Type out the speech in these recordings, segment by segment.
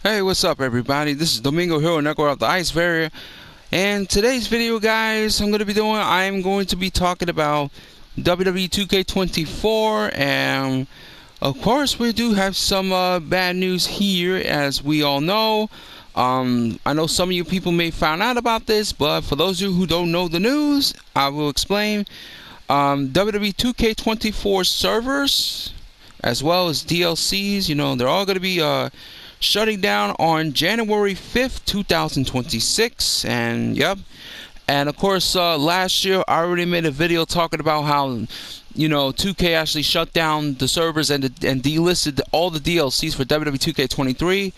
Hey, what's up everybody? This is Domingo Hero Network of the Ice Barrier. And today's video, guys, I'm going to be talking about WWE 2K24, and of course we do have some bad news here, as we all know. I know some of you people may find out about this, but for those of you who don't know the news, I will explain. WWE 2K24 servers, as well as DLCs, they're all going to be shutting down on January 5th, 2026. And yep. And of course, last year I already made a video talking about how 2K actually shut down the servers and delisted all the DLCs for WWE 2K23.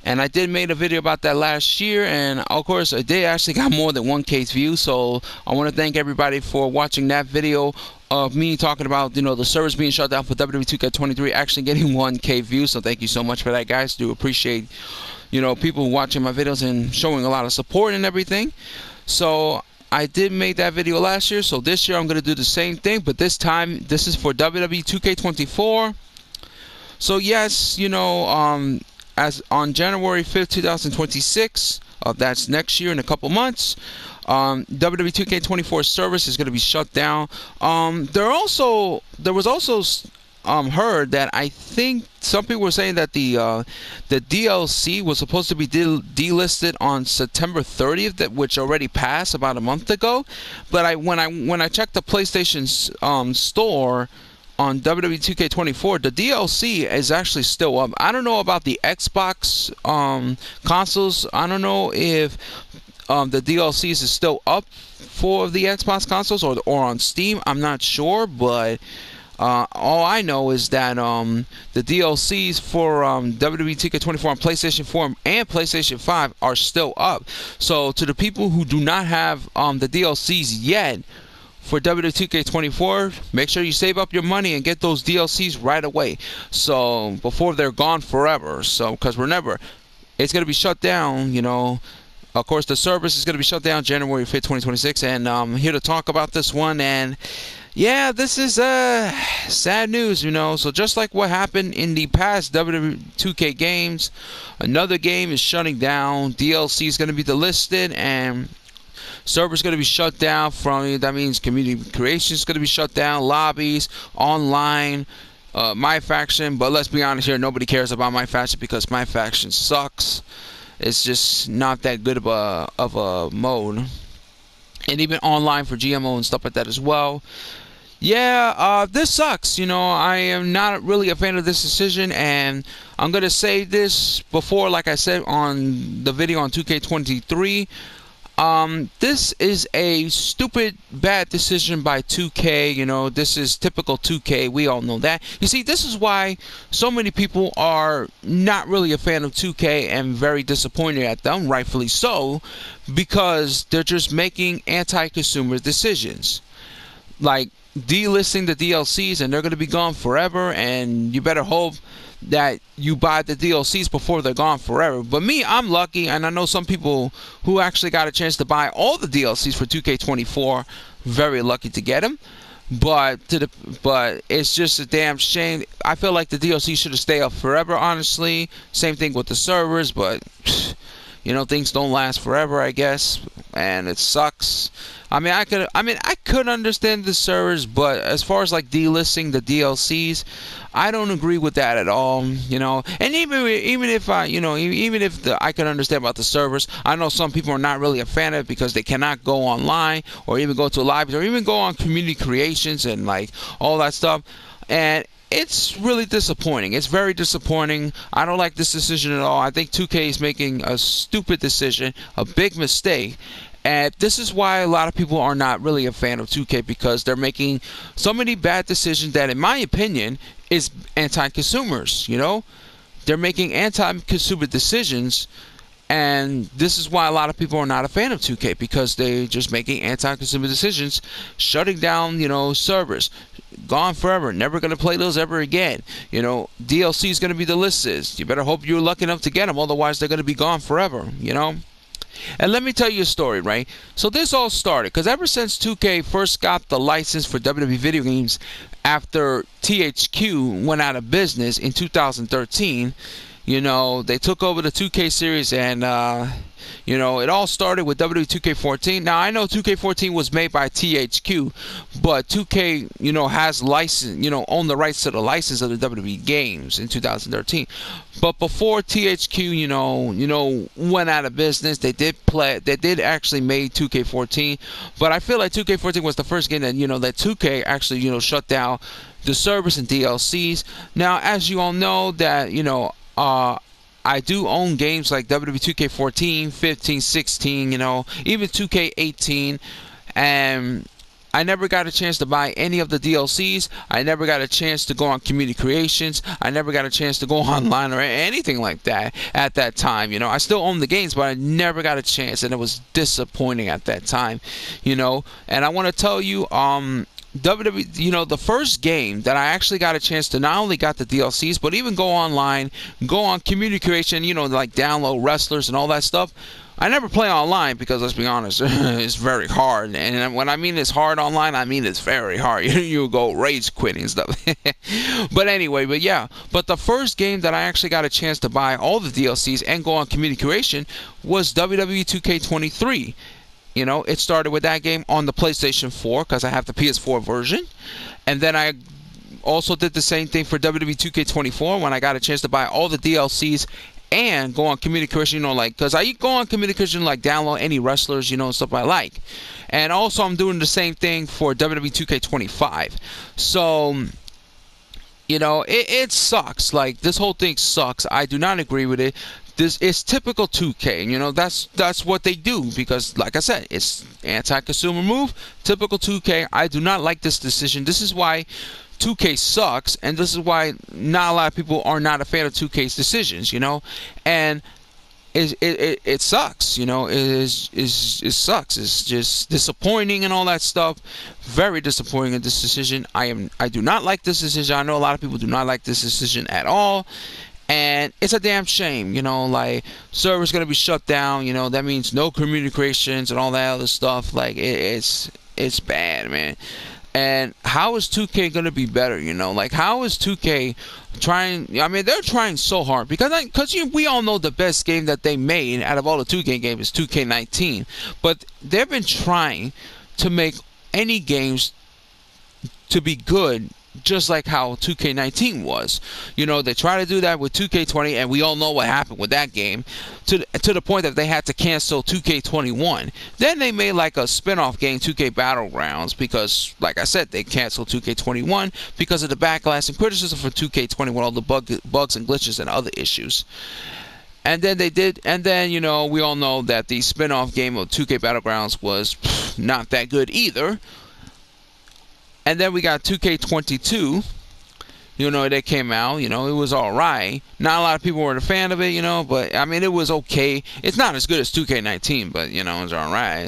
And I did make a video about that last year, and of course it did actually got more than 1K views. So I want to thank everybody for watching that video of me talking about the servers being shut down for WWE 2K23 actually getting 1K views. So thank you so much for that, guys. Do appreciate people watching my videos and showing a lot of support and everything. So I did make that video last year, so this year I'm going to do the same thing, but this time this is for WWE 2K24. So yes, as on January 5th, 2026, that's next year in a couple months, WWE 2K24 service is going to be shut down. There was also heard that I think some people were saying that the DLC was supposed to be delisted on September 30th, which already passed about a month ago. But when I checked the PlayStation's store on WWE 2K24, the DLC is actually still up. I don't know about the Xbox consoles. I don't know if the DLCs is still up for the Xbox consoles or on Steam. I'm not sure, but all I know is that the DLCs for WWE 2K24 on PlayStation 4 and PlayStation 5 are still up. So to the people who do not have the DLCs yet for WWE 2K24, make sure you save up your money and get those DLCs right away, so before they're gone forever. So because remember, it's going to be shut down. Of course, the service is going to be shut down January 5th, 2026, and I'm here to talk about this one. And yeah, this is sad news, So just like what happened in the past WWE 2K games, another game is shutting down. DLC is going to be delisted, and server's going to be shut down that means community creation is going to be shut down, lobbies, online, my faction. But let's be honest here, nobody cares about my faction because my faction sucks. It's just not that good of a mode. And even online for GMO and stuff like that as well. Yeah, this sucks. I am not really a fan of this decision, and I'm going to say this before, like I said on the video on 2K23. This is a stupid, bad decision by 2K. This is typical 2K. We all know that. You see, this is why so many people are not really a fan of 2K and very disappointed at them, rightfully so, because they're just making anti-consumer decisions. Like delisting the DLCs, and they're going to be gone forever, and you better hope that you buy the DLCs before they're gone forever. But me, I'm lucky, and I know some people who actually got a chance to buy all the DLCs for 2K24, very lucky to get them. But it's just a damn shame. I feel like the DLC should have stayed up forever, honestly. Same thing with the servers, but things don't last forever, I guess, and it sucks. I could understand the servers, but as far as like delisting the DLCs, I don't agree with that at all. And even if I can understand about the servers, I know some people are not really a fan of it because they cannot go online or even go to libraries or even go on community creations and like all that stuff. And it's really disappointing. It's very disappointing. I don't like this decision at all. I think 2K is making a stupid decision, a big mistake. And this is why a lot of people are not really a fan of 2K, because they're making so many bad decisions that, in my opinion, is anti-consumers. They're making anti-consumer decisions, and this is why a lot of people are not a fan of 2K, because they're just making anti-consumer decisions, shutting down, servers, gone forever, never going to play those ever again. DLC is going to be delisted. You better hope you're lucky enough to get them, otherwise they're going to be gone forever. And let me tell you a story, right? So this all started because ever since 2K first got the license for WWE video games after THQ went out of business in 2013, They took over the 2K series, and it all started with WWE 2K14. Now I know 2K14 was made by THQ, but 2K, has license, owned the rights to the license of the WWE games in 2013. But before THQ, went out of business, they did actually made 2K14. But I feel like 2K14 was the first game that that 2K actually shut down the service and DLCs. Now, as you all know, that I do own games like WWE 2K14, 15, 16, even 2K18, and I never got a chance to buy any of the DLCs. I never got a chance to go on community creations. I never got a chance to go online or anything like that at that time. I still own the games, but I never got a chance, and it was disappointing at that time. And I want to tell you, WWE, the first game that I actually got a chance to not only got the DLCs, but even go online, go on community creation, like download wrestlers and all that stuff. I never play online because, let's be honest, it's very hard. And when I mean it's hard online, I mean it's very hard. You go rage quitting and stuff. But anyway, but the first game that I actually got a chance to buy all the DLCs and go on community creation was WWE 2K23. It started with that game on the PlayStation 4 because I have the PS4 version. And then I also did the same thing for WWE 2K24 when I got a chance to buy all the DLCs and go on community creation, because I go on community creation, download any wrestlers, stuff I like. And also I'm doing the same thing for WWE 2K25. So, it sucks. This whole thing sucks. I do not agree with it. This is typical 2K. That's what they do because, like I said, it's anti-consumer move. Typical 2K. I do not like this decision. This is why 2K sucks, and this is why not a lot of people are not a fan of 2K's decisions. And it sucks. It sucks. It's just disappointing and all that stuff. Very disappointing in this decision. I do not like this decision. I know a lot of people do not like this decision at all. And it's a damn shame, server's gonna be shut down, that means no community creations and all that other stuff. It's bad, man. And how is 2K gonna be better, how is 2K trying? I mean, they're trying so hard because we all know the best game that they made out of all the 2K games is 2K19, but they've been trying to make any games to be good, just like how 2K19 was. They try to do that with 2K20, and we all know what happened with that game, to the point that they had to cancel 2K21. Then they made a spin-off game, 2K Battlegrounds, because, like I said, they canceled 2K21 because of the backlash and criticism for 2K21, all the bugs and glitches and other issues. And then we all know that the spin-off game of 2K Battlegrounds was not that good either. And then we got 2K22, that came out, it was alright. Not a lot of people were a fan of it, but I mean, it was okay. It's not as good as 2K19, but, it's alright,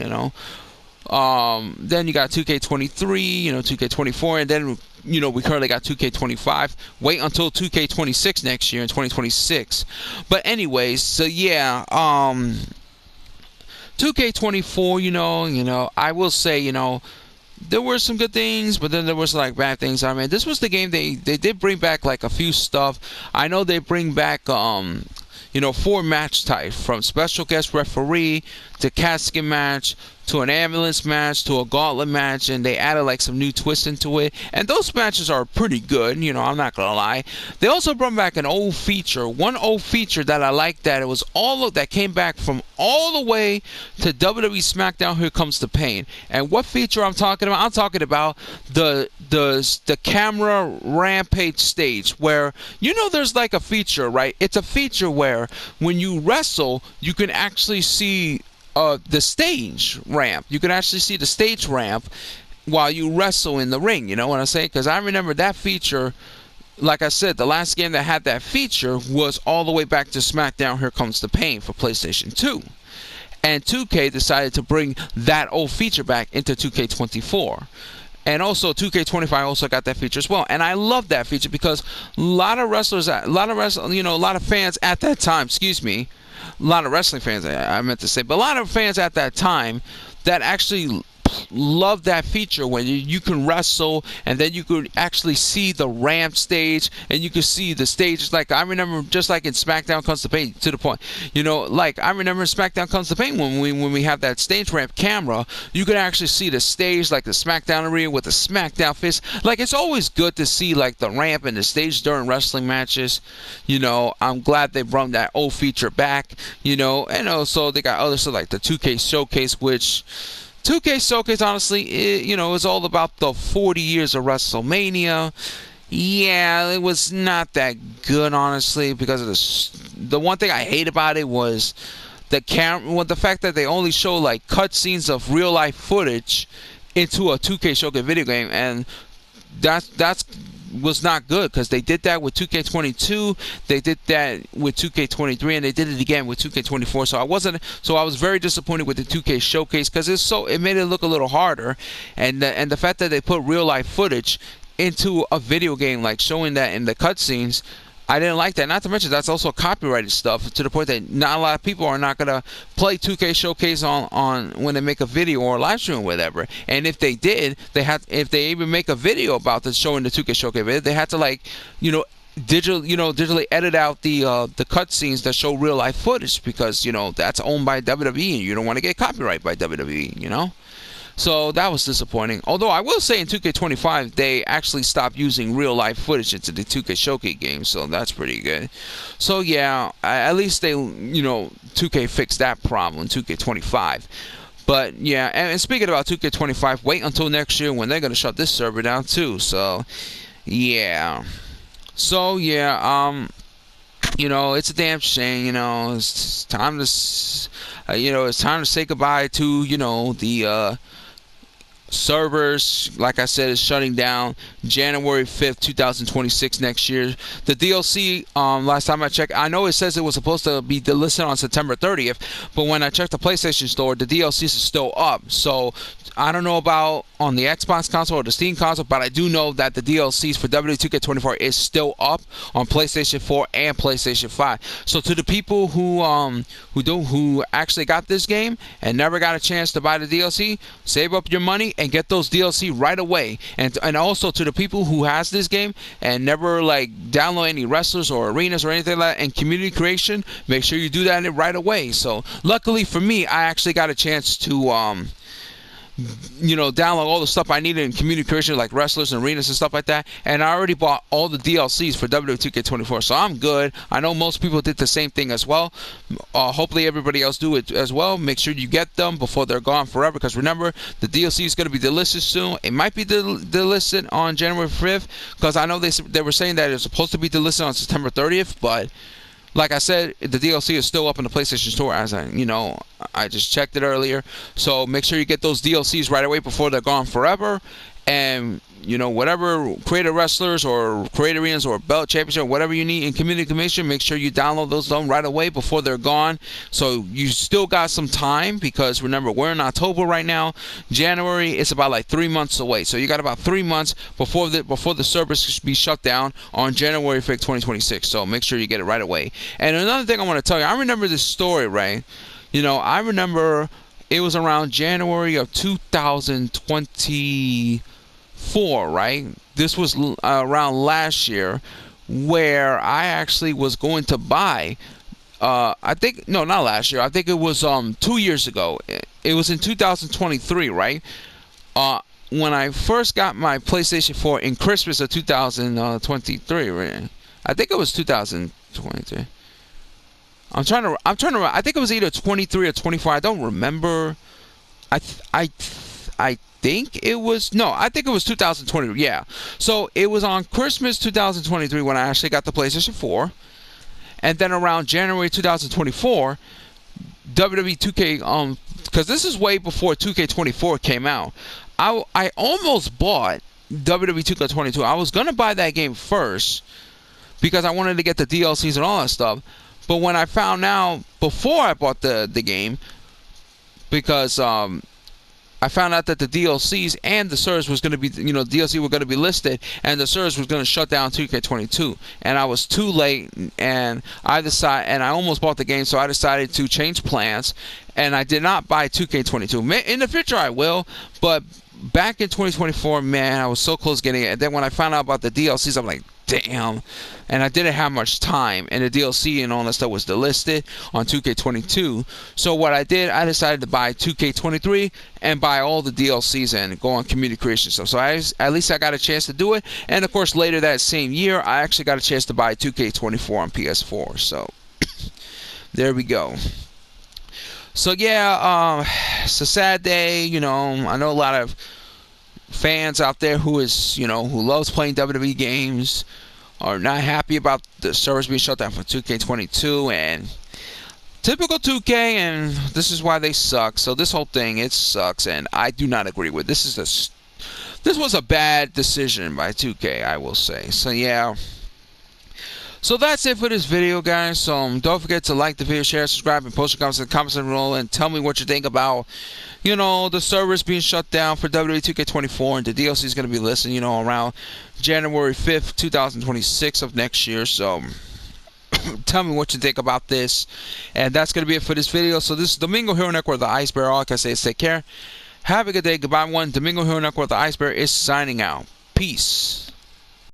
Then you got 2K23, 2K24, and then, we currently got 2K25. Wait until 2K26 next year in 2026. But anyways, so yeah, 2K24, I will say, there were some good things, but then there was bad things. I mean, this was the game they did bring back a few stuff. I know they bring back 4 match types, from special guest referee to casket match to an ambulance match to a gauntlet match, and they added some new twists into it, and those matches are pretty good, I'm not gonna lie. They also brought back one old feature that I liked, that it was that came back from all the way to WWE SmackDown Here Comes the Pain. And what feature I'm talking about? I'm talking about the camera rampage stage, where there's a feature, right? It's a feature where when you wrestle, you can actually see the stage ramp. You can actually see the stage ramp while you wrestle in the ring. You know what I'm saying? Because I remember that feature. Like I said, the last game that had that feature was all the way back to SmackDown Here Comes the Pain for PlayStation 2. And 2K decided to bring that old feature back into 2K24. And also 2K25 also got that feature as well. And I love that feature because a lot of fans at that time, a lot of wrestling fans, I meant to say, but a lot of fans at that time that actually love that feature when you can wrestle and then you could actually see the ramp stage and you could see the stages. Like I remember, just like in SmackDown Comes to Pain, to the point, like I remember in SmackDown Comes to Pain when we have that stage ramp camera, you could actually see the stage, like the SmackDown arena with the SmackDown fist. Like it's always good to see like the ramp and the stage during wrestling matches. I'm glad they brought that old feature back. And also they got other stuff like the 2K Showcase, which 2K Showcase, honestly, is all about the 40 years of WrestleMania. Yeah, it was not that good, honestly, because of the one thing I hate about it was the fact that they only show like cutscenes of real life footage into a 2K Showcase video game, and that's was not good, because they did that with 2K22, they did that with 2K23, and they did it again with 2K24. So I was very disappointed with the 2K Showcase, because it made it look a little harder, and the fact that they put real life footage into a video game, like showing that in the cutscenes, I didn't like that. Not to mention that's also copyrighted stuff, to the point that not a lot of people are not gonna play 2K Showcase on when they make a video or a live stream or whatever. And if they did, if they even make a video about this showing the 2K Showcase video, they had to digitally edit out the cutscenes that show real life footage, because that's owned by WWE and you don't want to get copyright by WWE. So that was disappointing. Although I will say in 2K25 they actually stopped using real life footage into the 2K Showcase game, so that's pretty good. So yeah, at least they 2K fixed that problem in 2K25. But yeah, and speaking about 2K25, wait until next year when they're gonna shut this server down too. So yeah. It's a damn shame. It's time to say goodbye to the servers. Like I said, is shutting down January 5th, 2026 next year. The DLC, last time I checked, I know it says it was supposed to be delisted on September 30th, but when I checked the PlayStation Store, the DLCs is still up. So I don't know about on the Xbox console or the Steam console, but I do know that the DLCs for WWE 2K24 is still up on PlayStation 4 and PlayStation 5. So to the people who actually got this game and never got a chance to buy the DLC, save up your money and get those DLC right away. And also to the people who has this game and never download any wrestlers or arenas or anything like that, and community creation, make sure you do that right away. So luckily for me, I actually got a chance to download all the stuff I needed in community creation, like wrestlers and arenas and stuff like that. And I already bought all the DLCs for WWE 2K24, so I'm good. I know most people did the same thing as well. Hopefully everybody else do it as well. Make sure you get them before they're gone forever, because remember, the DLC is going to be delisted soon. It might be delisted on January 5th, because I know they were saying that it's supposed to be delisted on September 30th, but like I said, the DLC is still up in the PlayStation Store, as I just checked it earlier. So make sure you get those DLCs right away before they're gone forever. And whatever creator wrestlers or creator arenas or belt championship or whatever you need in community commission, make sure you download those right away before they're gone. So you still got some time, because remember, we're in October right now. January is about 3 months away. So you got about 3 months before the service should be shut down on January 5th, 2026. So make sure you get it right away. And another thing I want to tell you, I remember this story, right? I remember it was around January of 2024, right? This was around last year, where I actually was going to buy, not last year. I think it was 2 years ago. It was in 2023, right? When I first got my PlayStation 4 in Christmas of 2023, right? I think it was 2023. I'm trying to. I think it was either 23 or 24. I don't remember. I think it was. No, I think it was 2020. Yeah. So it was on Christmas 2023 when I actually got the PlayStation 4, and then around January 2024, WWE 2K. Because this is way before 2K24 came out. I almost bought WWE 2K22. I was gonna buy that game first because I wanted to get the DLCs and all that stuff. But when I found out before I bought the game, because I I found out that the DLCs and the servers was going to be, DLC were going to be listed, and the servers was going to shut down 2K22. And I was too late, and I almost bought the game, so I decided to change plans, and I did not buy 2K22. In the future, I will, but back in 2024, man, I was so close getting it. And then when I found out about the DLCs, I'm like, damn. And I didn't have much time, and the DLC and all that stuff was delisted on 2K22. So what I did, I decided to buy 2K23 and buy all the DLCs and go on community creation stuff. So at least I got a chance to do it. And of course, later that same year, I actually got a chance to buy 2K24 on PS4. So there we go. So yeah, it's a sad day. I know a lot of fans out there who loves playing WWE games are not happy about the servers being shut down for 2K22, and typical 2K, and this is why they suck. So this whole thing, it sucks, and I do not agree with this. This was a bad decision by 2K, I will say. So yeah. So that's it for this video, guys. So don't forget to like the video, share, subscribe, and post your comments in the comments below, and tell me what you think about, the servers being shut down for WWE 2K24, and the DLC is going to be listed, around January 5th, 2026 of next year. So tell me what you think about this, and that's going to be it for this video. So this is Domingo Hero Network, the Ice Bear. All I can say is take care. Have a good day. Goodbye, one. Domingo Hero Network, the Ice Bear is signing out. Peace.